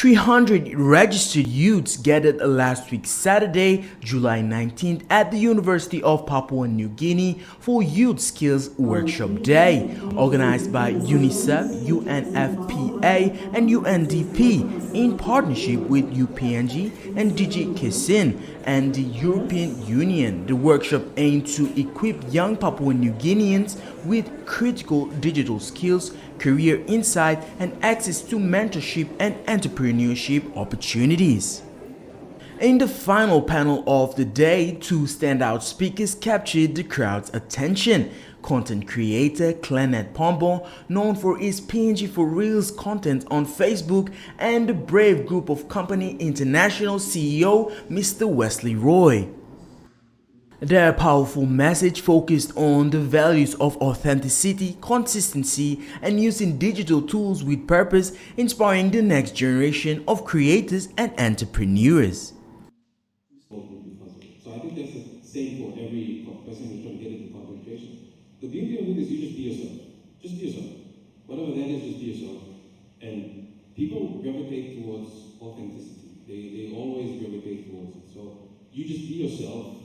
300 registered youths gathered last week Saturday, July 19th at the University of Papua New Guinea for Youth Skills Workshop Day, organized by UNICEF, UNFPA and UNDP in partnership with Upng and DigiKisin and the European Union. The workshop aimed to equip young Papua New Guineans with critical digital skills, career insight, and access to mentorship and entrepreneurship opportunities. In the final panel of the day, two standout speakers captured the crowd's attention. Content creator Clenet Pombon, known for his PNG for Reals content on Facebook, and the Brave Group of Company International CEO Mr. Wesley Roy. Their powerful message focused on the values of authenticity, consistency, and using digital tools with purpose, inspiring the next generation of creators and entrepreneurs. So I think that's the same for every person who's trying to get into content creation. The beauty of it is you just be yourself. Just be yourself. Whatever that is, just be yourself. And people gravitate towards authenticity. They always gravitate towards it. So you just be yourself.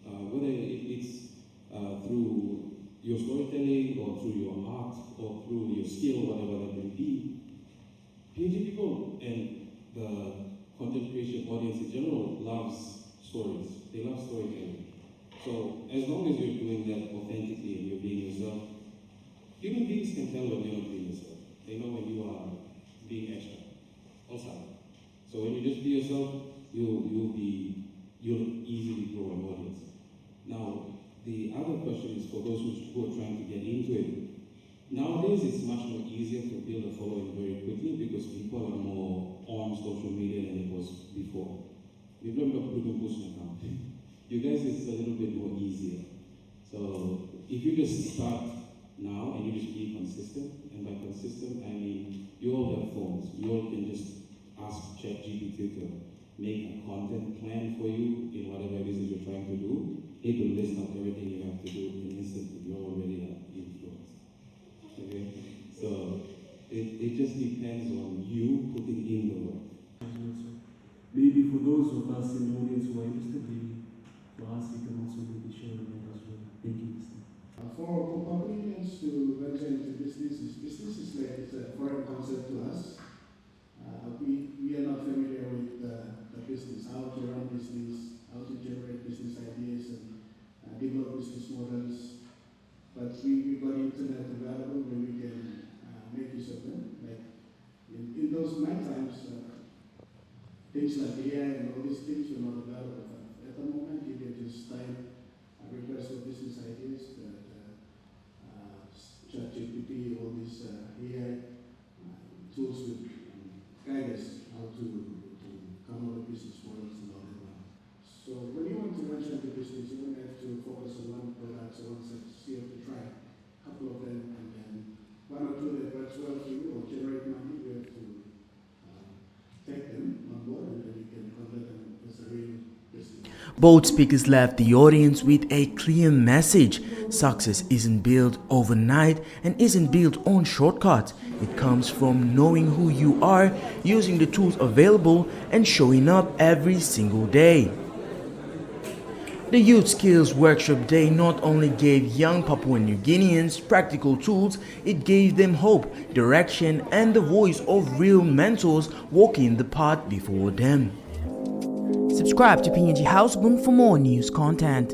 Whether it's through your storytelling or through your art or through your skill, whatever that may be, PNG people and the content creation audience in general loves stories. They love storytelling. So as long as you're doing that authentically and you're being yourself, human beings can tell when you're not being yourself. They know when you are being extra. Also. So when you just be yourself, you'll easily grow an audience. Now, the other question is for those who are trying to get into it. Nowadays, it's much more easier to build a following very quickly because people are more on social media than it was before. We've learned about push account. You guys, it's a little bit more easier. So if you just start now and you just be consistent, and by consistent, I mean you all have phones. You all can just ask ChatGPT to make a content plan for you in whatever it is that you're trying to do. It will list out everything you have to do and instantly. You're already influenced. Okay? So it just depends on you putting in the work. Maybe for those of us in the audience who are interested, maybe for us, you can also maybe share with us as well. Thank you. For Papua New Guineans to venture into business is like it's a foreign concept to us. We are not familiar with the business, how to run business, how to generate business ideas and develop business models. But we've got internet available where we can make use of them. Like in those night times, things like AI and all these things were not available. But at the moment, you can just type a request for business ideas, ChatGPT, all these AI tools will guide us how to come up with business models and all that. So when you want to venture into business, you don't have to focus on one product or one service. You have to try a couple of them, and then one or two that works well for you or generate money, you have to take them on board, and then you can convert them as a real business. Both speakers left the audience with a clear message. Success isn't built overnight and isn't built on shortcuts. It comes from knowing who you are, using the tools available, and showing up every single day. The Youth Skills Workshop Day not only gave young Papua New Guineans practical tools, it gave them hope, direction, and the voice of real mentors walking the path before them. Subscribe to PNG Haus Bung for more news content.